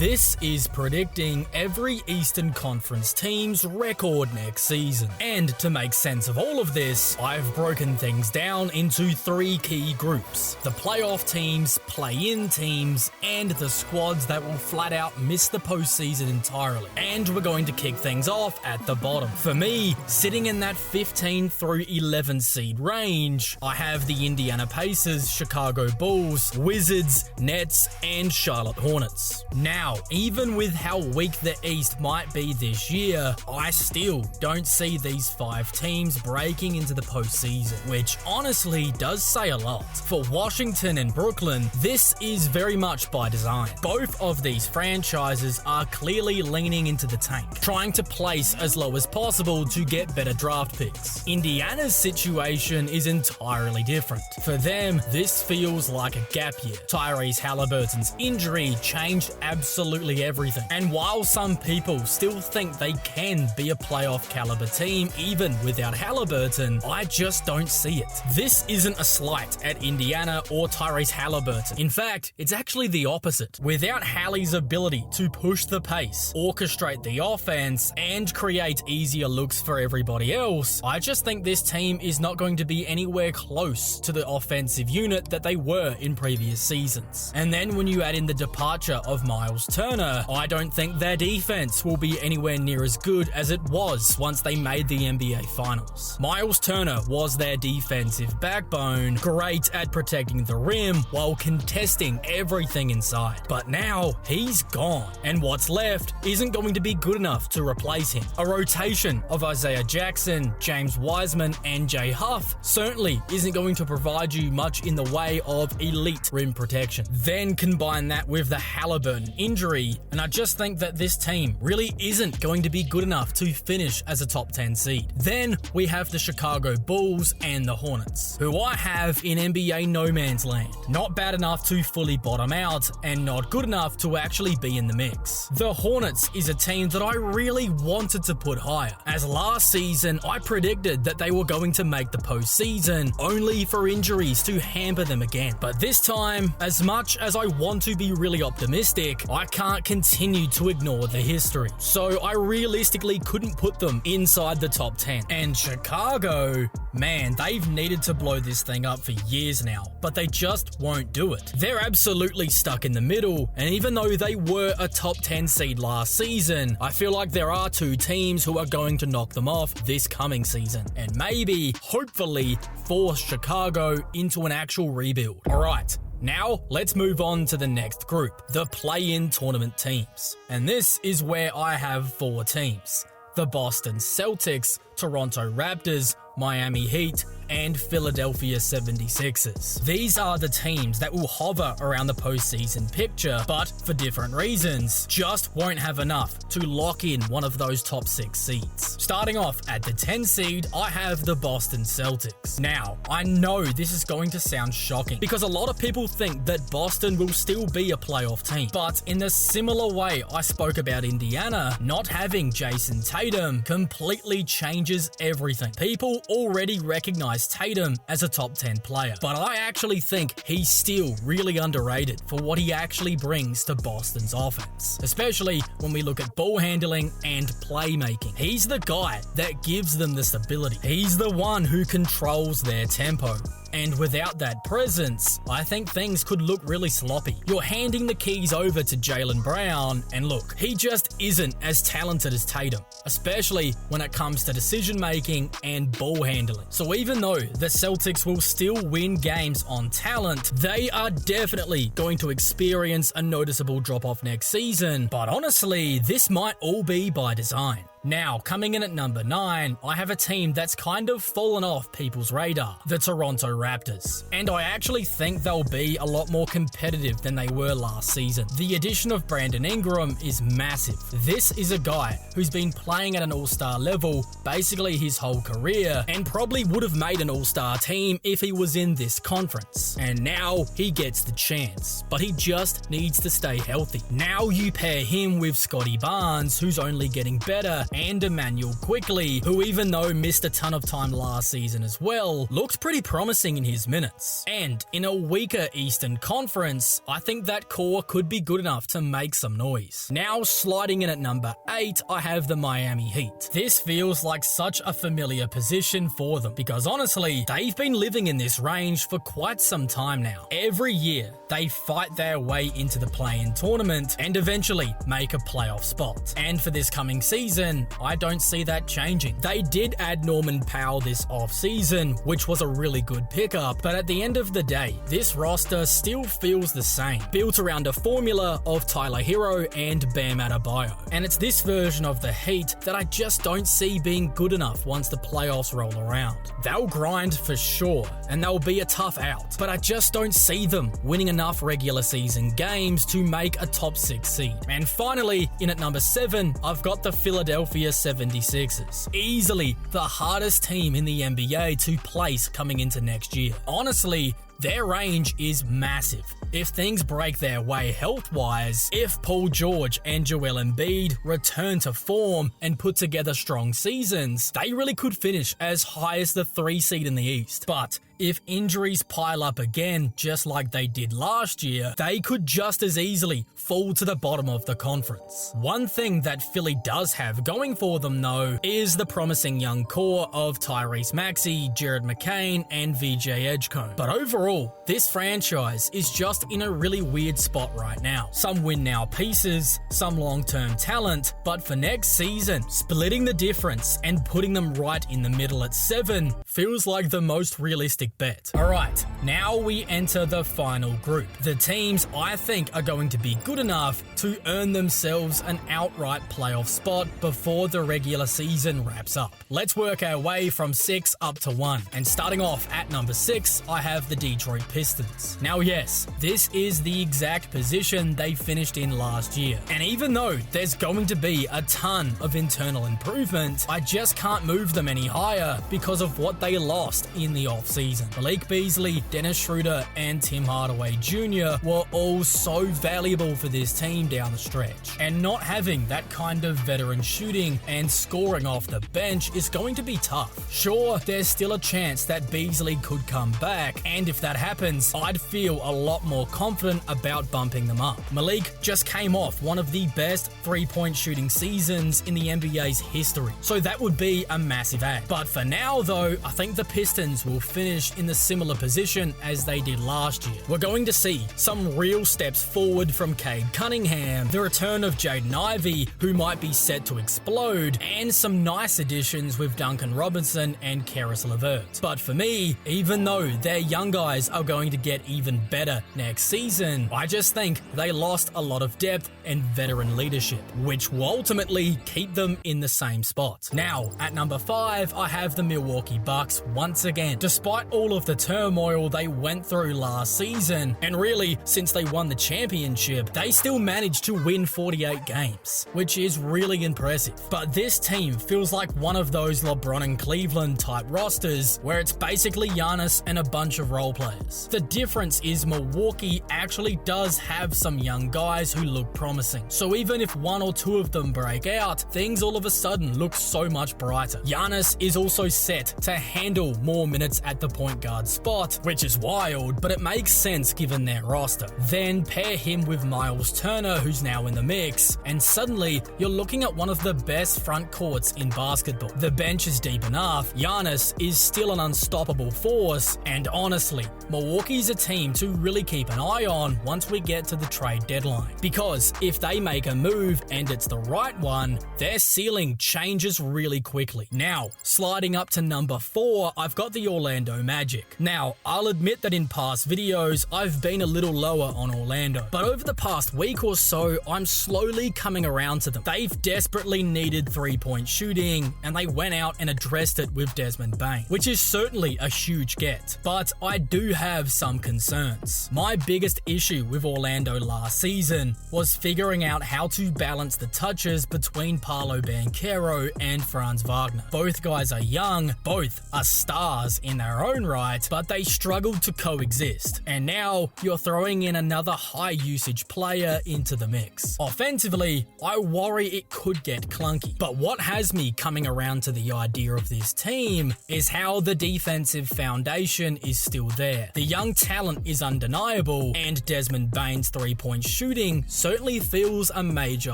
This is predicting every Eastern Conference team's record next season. And to make sense of all of this, I've broken things down into 3 key groups: the playoff teams, play-in teams, and the squads that will flat out miss the postseason entirely. And we're going to kick things off at the bottom. For me, sitting in that 15 through 11 seed range, I have the Indiana Pacers, Chicago Bulls, Wizards, Nets, and Charlotte Hornets. Now, even with how weak the East might be this year, I still don't see these 5 teams breaking into the postseason, which honestly does say a lot. For Washington and Brooklyn, this is very much by design. Both of these franchises are clearly leaning into the tank, trying to place as low as possible to get better draft picks. Indiana's situation is entirely different. For them, this feels like a gap year. Tyrese Halliburton's injury changed absolutely everything. And while some people still think they can be a playoff caliber team even without Halliburton, I just don't see it. This isn't a slight at Indiana or Tyrese Halliburton. In fact, it's actually the opposite. Without Hallie's ability to push the pace, orchestrate the offense, and create easier looks for everybody else, I just think this team is not going to be anywhere close to the offensive unit that they were in previous seasons. And then when you add in the departure of Miles Turner, I don't think their defense will be anywhere near as good as it was once they made the NBA Finals. Miles Turner was their defensive backbone, great at protecting the rim while contesting everything inside. But now, he's gone, and what's left isn't going to be good enough to replace him. A rotation of Isaiah Jackson, James Wiseman, and Jay Huff certainly isn't going to provide you much in the way of elite rim protection. Then combine that with the Halliburton injury, and I just think that this team really isn't going to be good enough to finish as a top 10 seed. Then we have the Chicago Bulls and the Hornets, who I have in NBA no man's land. Not bad enough to fully bottom out, and not good enough to actually be in the mix. The Hornets is a team that I really wanted to put higher, as last season I predicted that they were going to make the postseason, only for injuries to hamper them again. But this time, as much as I want to be really optimistic, I can't continue to ignore the history. So I realistically couldn't put them inside the top 10. And Chicago, man, they've needed to blow this thing up for years now, but they just won't do it. They're absolutely stuck in the middle, and even though they were a top 10 seed last season, I feel like there are 2 teams who are going to knock them off this coming season, and maybe, hopefully, force Chicago into an actual rebuild. Alright, now, let's move on to the next group, the play-in tournament teams. And this is where I have 4 teams: the Boston Celtics, Toronto Raptors, Miami Heat, and Philadelphia 76ers. These are the teams that will hover around the postseason picture, but for different reasons, just won't have enough to lock in one of those top 6 seeds. Starting off at the 10 seed, I have the Boston Celtics. Now, I know this is going to sound shocking, because a lot of people think that Boston will still be a playoff team, but in the similar way I spoke about Indiana, not having Jason Tatum completely changes everything. People already recognize Tatum as a top 10 player, but I actually think he's still really underrated for what he actually brings to Boston's offense, especially when we look at ball handling and playmaking. He's the guy that gives them the stability. He's the one who controls their tempo. And without that presence, I think things could look really sloppy. You're handing the keys over to Jaylen Brown, and look, he just isn't as talented as Tatum, especially when it comes to decision making and ball handling. So even though the Celtics will still win games on talent, they are definitely going to experience a noticeable drop-off next season. But honestly, this might all be by design. Now, coming in at number 9, I have a team that's kind of fallen off people's radar, the Toronto Raptors. And I actually think they'll be a lot more competitive than they were last season. The addition of Brandon Ingram is massive. This is a guy who's been playing at an all-star level basically his whole career, and probably would have made an all-star team if he was in this conference. And now he gets the chance, but he just needs to stay healthy. Now you pair him with Scotty Barnes, who's only getting better, and Emmanuel Quickly, who even though missed a ton of time last season as well, looked pretty promising in his minutes. And in a weaker Eastern Conference, I think that core could be good enough to make some noise. Now sliding in at number 8, I have the Miami Heat. This feels like such a familiar position for them, because honestly, they've been living in this range for quite some time now. Every year, they fight their way into the play-in tournament and eventually make a playoff spot. And for this coming season, I don't see that changing. They did add Norman Powell this offseason, which was a really good pickup, but at the end of the day, this roster still feels the same, built around a formula of Tyler Hero and Bam Adebayo. And it's this version of the Heat that I just don't see being good enough once the playoffs roll around. They'll grind for sure, and they'll be a tough out, but I just don't see them winning enough regular season games to make a top 6 seed. And finally, in at number 7, I've got the Philadelphia 76ers. Easily the hardest team in the NBA to place coming into next year. Honestly, their range is massive. If things break their way health-wise, if Paul George and Joel Embiid return to form and put together strong seasons, they really could finish as high as the 3 seed in the East. But if injuries pile up again, just like they did last year, they could just as easily fall to the bottom of the conference. One thing that Philly does have going for them, though, is the promising young core of Tyrese Maxey, Jared McCain, and VJ Edgecombe. But overall, this franchise is just in a really weird spot right now. Some win-now pieces, some long-term talent, but for next season, splitting the difference and putting them right in the middle at 7 feels like the most realistic bet. Alright, now we enter the final group. The teams I think are going to be good enough to earn themselves an outright playoff spot before the regular season wraps up. Let's work our way from 6 up to 1. And starting off at number 6, I have the Detroit Pistons. Now yes, this is the exact position they finished in last year. And even though there's going to be a ton of internal improvement, I just can't move them any higher because of what they lost in the offseason. Malik Beasley, Dennis Schroeder, and Tim Hardaway Jr. were all so valuable for this team down the stretch. And not having that kind of veteran shooting and scoring off the bench is going to be tough. Sure, there's still a chance that Beasley could come back, and if that happens, I'd feel a lot more confident about bumping them up. Malik just came off one of the best three-point shooting seasons in the NBA's history, so that would be a massive add. But for now though, I think the Pistons will finish in the similar position as they did last year. We're going to see some real steps forward from Cade Cunningham, the return of Jaden Ivey, who might be set to explode, and some nice additions with Duncan Robinson and Karis LeVert. But for me, even though their young guys are going to get even better next season, I just think they lost a lot of depth and veteran leadership, which will ultimately keep them in the same spot. Now, at number 5, I have the Milwaukee Bucks once again. Despite all of the turmoil they went through last season, and really since they won the championship, they still managed to win 48 games, which is really impressive. But this team feels like one of those LeBron and Cleveland type rosters where it's basically Giannis and a bunch of role players. The difference is Milwaukee actually does have some young guys who look promising. So even if one or two of them break out, things all of a sudden look so much brighter. Giannis is also set to handle more minutes at the point guard spot, which is wild, but it makes sense given their roster. Then pair him with Miles Turner, who's now in the mix, and suddenly you're looking at one of the best front courts in basketball. The bench is deep enough, Giannis is still an unstoppable force, and honestly, Milwaukee's a team to really keep an eye on once we get to the trade deadline. Because if they make a move and it's the right one, their ceiling changes really quickly. Now, sliding up to number 4, I've got the Orlando Magic. Now, I'll admit that in past videos, I've been a little lower on Orlando, but over the past week or so, I'm slowly coming around to them. They've desperately needed three-point shooting, and they went out and addressed it with Desmond Bane, which is certainly a huge get. But I do do have some concerns. My biggest issue with Orlando last season was figuring out how to balance the touches between Paolo Banchero and Franz Wagner. Both guys are young, both are stars in their own right, but they struggled to coexist. And now you're throwing in another high usage player into the mix. Offensively, I worry it could get clunky. But what has me coming around to the idea of this team is how the defensive foundation is still there. The young talent is undeniable, and Desmond Bane's three-point shooting certainly fills a major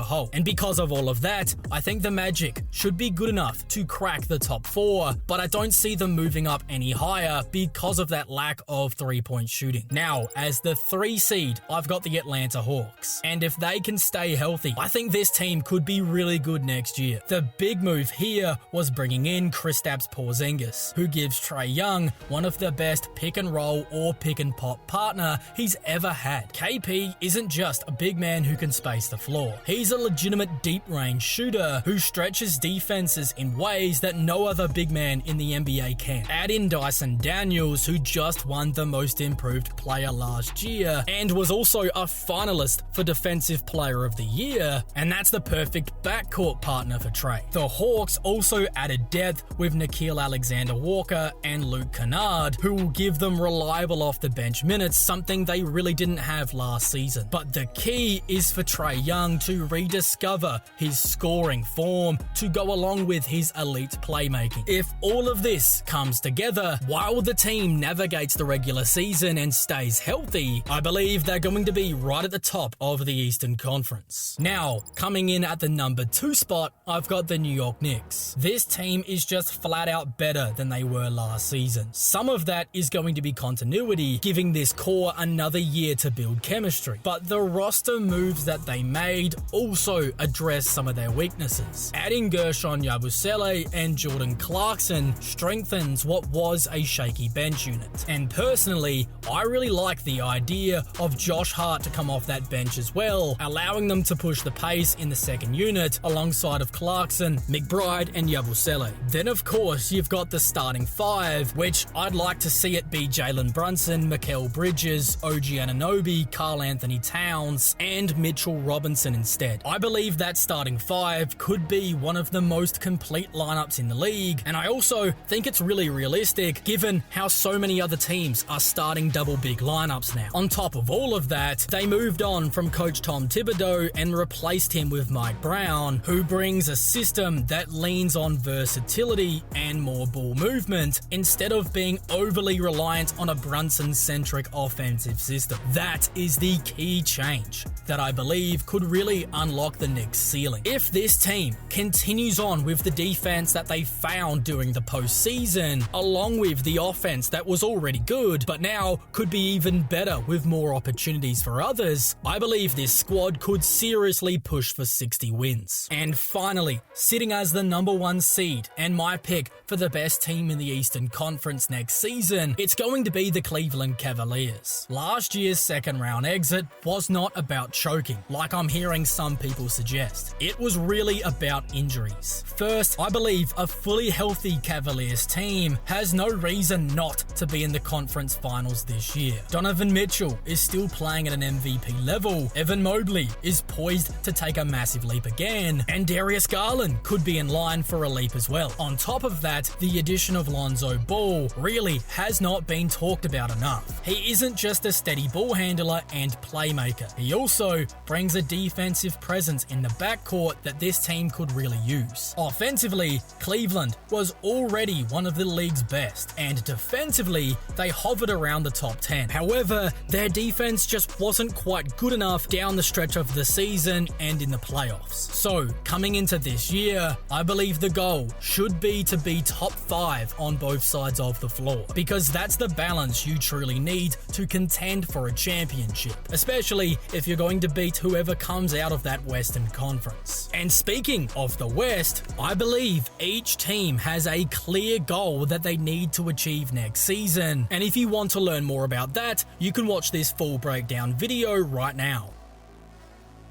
hole. And because of all of that, I think the Magic should be good enough to crack the top 4, but I don't see them moving up any higher because of that lack of three-point shooting. Now, as the 3 seed, I've got the Atlanta Hawks, and if they can stay healthy, I think this team could be really good next year. The big move here was bringing in Kristaps Porzingis, who gives Trae Young one of the best pick-and-roll or pick-and-pop partner he's ever had. KP isn't just a big man who can space the floor. He's a legitimate deep-range shooter who stretches defenses in ways that no other big man in the NBA can. Add in Dyson Daniels, who just won the Most Improved Player last year and was also a finalist for Defensive Player of the Year, and that's the perfect backcourt partner for Trae. The Hawks also added depth with Nickeil Alexander-Walker and Luke Kennard, who will give them reliable off-the-bench minutes, something they really didn't have last season. But the key is for Trae Young to rediscover his scoring form to go along with his elite playmaking. If all of this comes together while the team navigates the regular season and stays healthy, I believe they're going to be right at the top of the Eastern Conference. Now, coming in at the number 2 spot, I've got the New York Knicks. This team is just flat out better than they were last season. Some of that is going to be continuity, giving this core another year to build chemistry. But the roster moves that they made also address some of their weaknesses. Adding Gershon Yabusele and Jordan Clarkson strengthens what was a shaky bench unit. And personally, I really like the idea of Josh Hart to come off that bench as well, allowing them to push the pace in the second unit alongside of Clarkson, McBride, and Yabusele. Then of course, you've got the starting 5, which I'd like to see it be Jalen Brunson, Mikal Bridges, OG Anunoby, Karl Anthony Towns, and Mitchell Robinson instead. I believe that starting 5 could be one of the most complete lineups in the league, and I also think it's really realistic given how so many other teams are starting double big lineups now. On top of all of that, they moved on from coach Tom Thibodeau and replaced him with Mike Brown, who brings a system that leans on versatility and more ball movement instead of being overly reliant on a Brunson-centric offensive system. That is the key change that I believe could really unlock the Knicks' ceiling. If this team continues on with the defense that they found during the postseason, along with the offense that was already good, but now could be even better with more opportunities for others, I believe this squad could seriously push for 60 wins. And finally, sitting as the number 1 seed and my pick for the best team in the Eastern Conference next season, it's going to be the Cleveland Cavaliers. Last year's second round exit was not about choking, like I'm hearing some people suggest. It was really about injuries. First, I believe a fully healthy Cavaliers team has no reason not to be in the conference finals this year. Donovan Mitchell is still playing at an MVP level, Evan Mobley is poised to take a massive leap again, and Darius Garland could be in line for a leap as well. On top of that, the addition of Lonzo Ball really has not been talked about enough. He isn't just a steady ball handler and playmaker. He also brings a defensive presence in the backcourt that this team could really use. Offensively, Cleveland was already one of the league's best, and defensively, they hovered around the top 10. However, their defense just wasn't quite good enough down the stretch of the season and in the playoffs. So, coming into this year, I believe the goal should be to be top 5 on both sides of the floor, because that's the balance you truly need to contend for a championship, especially if you're going to beat whoever comes out of that Western Conference. And speaking of the West, I believe each team has a clear goal that they need to achieve next season, and if you want to learn more about that, you can watch this full breakdown video right now.